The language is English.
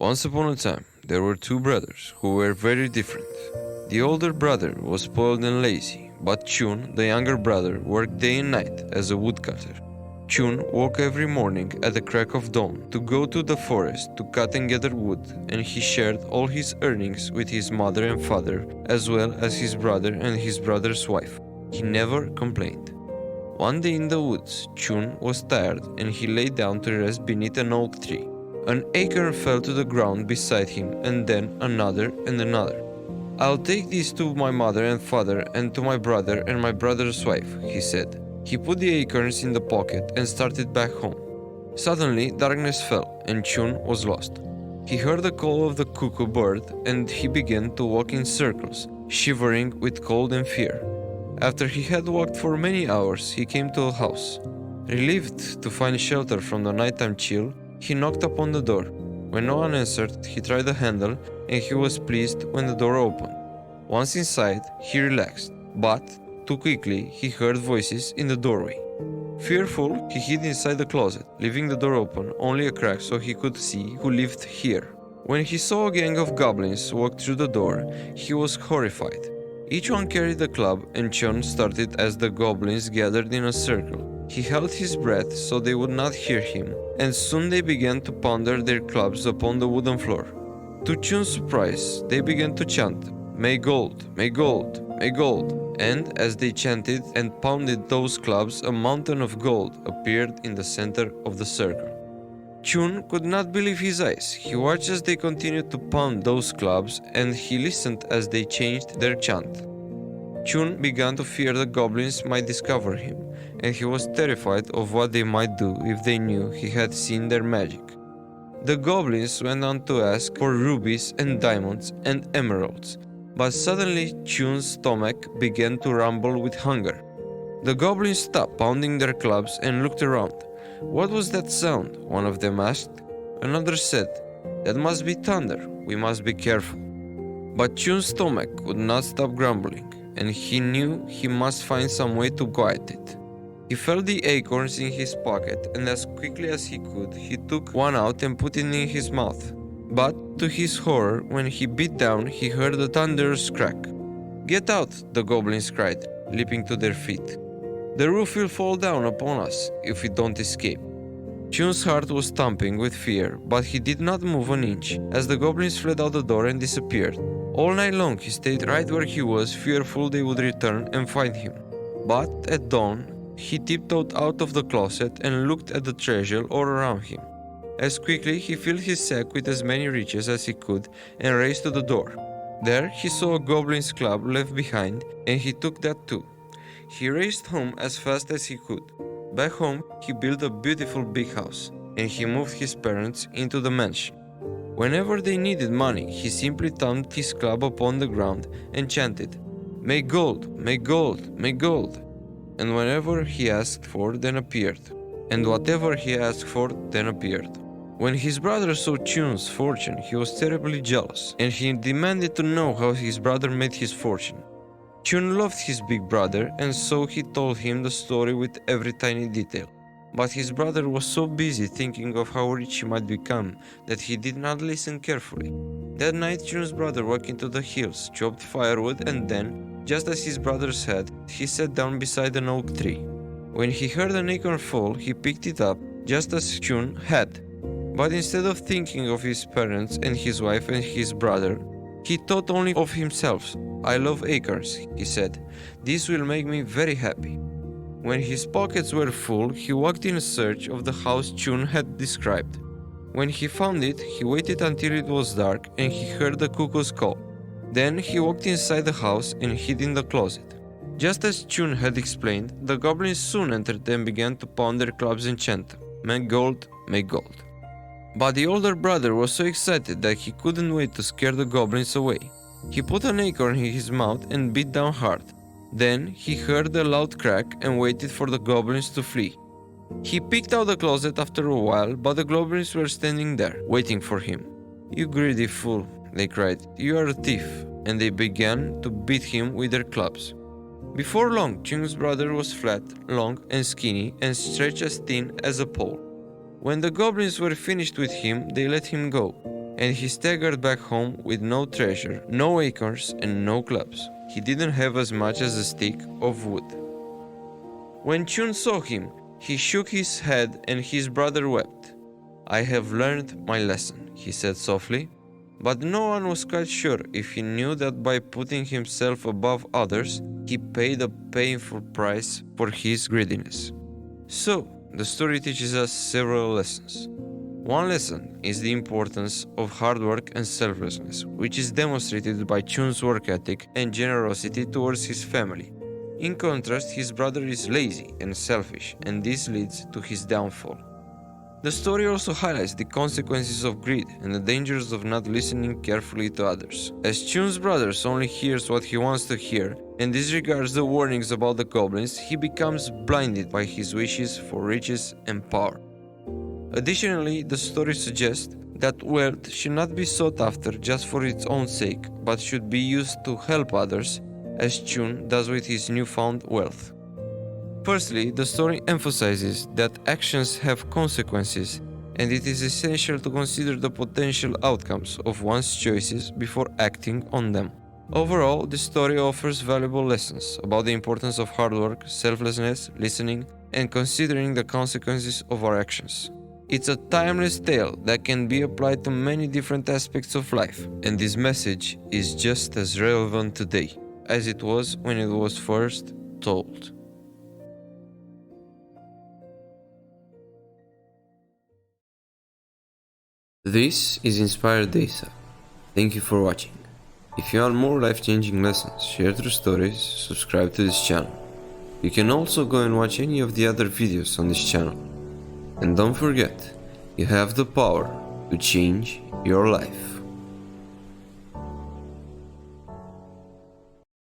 Once upon a time, there were two brothers who were very different. The older brother was spoiled and lazy, but Chun, the younger brother, worked day and night as a woodcutter. Chun woke every morning at the crack of dawn to go to the forest to cut and gather wood, and he shared all his earnings with his mother and father, as well as his brother and his brother's wife. He never complained. One day in the woods, Chun was tired and he lay down to rest beneath an oak tree. An acorn fell to the ground beside him, and then another and another. "I'll take these to my mother and father and to my brother and my brother's wife," he said. He put the acorns in the pocket and started back home. Suddenly, darkness fell and Chun was lost. He heard the call of the cuckoo bird and he began to walk in circles, shivering with cold and fear. After he had walked for many hours, he came to a house. Relieved to find shelter from the nighttime chill, he knocked upon the door. When no one answered, he tried the handle, and he was pleased when the door opened. Once inside, he relaxed, but too quickly he heard voices in the doorway. Fearful, he hid inside the closet, leaving the door open only a crack so he could see who lived here. When he saw a gang of goblins walk through the door, he was horrified. Each one carried a club, and Chun started as the goblins gathered in a circle. He held his breath so they would not hear him, and soon they began to ponder their clubs upon the wooden floor. To Chun's surprise, they began to chant, "May gold, may gold, may gold," and as they chanted and pounded those clubs, a mountain of gold appeared in the center of the circle. Chun could not believe his eyes. He watched as they continued to pound those clubs, and he listened as they changed their chant. Chun began to fear the goblins might discover him, and he was terrified of what they might do if they knew he had seen their magic. The goblins went on to ask for rubies and diamonds and emeralds, but suddenly Chun's stomach began to rumble with hunger. The goblins stopped pounding their clubs and looked around. "What was that sound?" one of them asked. Another said, "That must be thunder. We must be careful." But Chun's stomach would not stop grumbling, and he knew he must find some way to quiet it. He felt the acorns in his pocket, and as quickly as he could, he took one out and put it in his mouth. But to his horror, when he bit down, he heard a thunderous crack. "Get out!" the goblins cried, leaping to their feet. "The roof will fall down upon us if we don't escape." Chun's heart was thumping with fear, but he did not move an inch as the goblins fled out the door and disappeared. All night long he stayed right where he was, fearful they would return and find him. But at dawn, he tiptoed out of the closet and looked at the treasure all around him. As quickly he filled his sack with as many riches as he could and raced to the door. There he saw a goblin's club left behind, and he took that too. He raced home as fast as he could. Back home, he built a beautiful big house, and he moved his parents into the mansion. Whenever they needed money, he simply thumped his club upon the ground and chanted, "May gold, may gold, may gold." And whenever he asked for, then appeared. And whatever he asked for, then appeared. When his brother saw Chun's fortune, he was terribly jealous, and he demanded to know how his brother made his fortune. Chun loved his big brother, and so he told him the story with every tiny detail. But his brother was so busy thinking of how rich he might become that he did not listen carefully. That night, Chun's brother walked into the hills, chopped firewood, and then, just as his brother said, he sat down beside an oak tree. When he heard an acorn fall, he picked it up, just as Chun had. But instead of thinking of his parents and his wife and his brother, he thought only of himself. "I love acorns," he said. "This will make me very happy." When his pockets were full, he walked in search of the house Chun had described. When he found it, he waited until it was dark and he heard the cuckoo's call. Then he walked inside the house and hid in the closet. Just as Chun had explained, the goblins soon entered and began to pound their clubs and chant, "May gold, may gold." But the older brother was so excited that he couldn't wait to scare the goblins away. He put an acorn in his mouth and beat down hard. Then he heard a loud crack and waited for the goblins to flee. He peeked out the closet after a while, but the goblins were standing there, waiting for him. "You greedy fool," they cried, "you are a thief," and they began to beat him with their clubs. Before long, Chun's brother was flat, long and skinny, and stretched as thin as a pole. When the goblins were finished with him, they let him go, and he staggered back home with no treasure, no acorns, and no clubs. He didn't have as much as a stick of wood. When Chun saw him, he shook his head and his brother wept. "I have learned my lesson," he said softly, but no one was quite sure if he knew that by putting himself above others, he paid a painful price for his greediness. So, the story teaches us several lessons. One lesson is the importance of hard work and selflessness, which is demonstrated by Chun's work ethic and generosity towards his family. In contrast, his brother is lazy and selfish, and this leads to his downfall. The story also highlights the consequences of greed and the dangers of not listening carefully to others. As Chun's brother only hears what he wants to hear and disregards the warnings about the goblins, he becomes blinded by his wishes for riches and power. Additionally, the story suggests that wealth should not be sought after just for its own sake, but should be used to help others, as Chun does with his newfound wealth. Firstly, the story emphasizes that actions have consequences, and it is essential to consider the potential outcomes of one's choices before acting on them. Overall, the story offers valuable lessons about the importance of hard work, selflessness, listening, and considering the consequences of our actions. It's a timeless tale that can be applied to many different aspects of life, and this message is just as relevant today as it was when it was first told. This is Inspired Data. Thank you for watching. If you want more life-changing lessons shared through stories, subscribe to this channel. You can also go and watch any of the other videos on this channel. And don't forget, you have the power to change your life.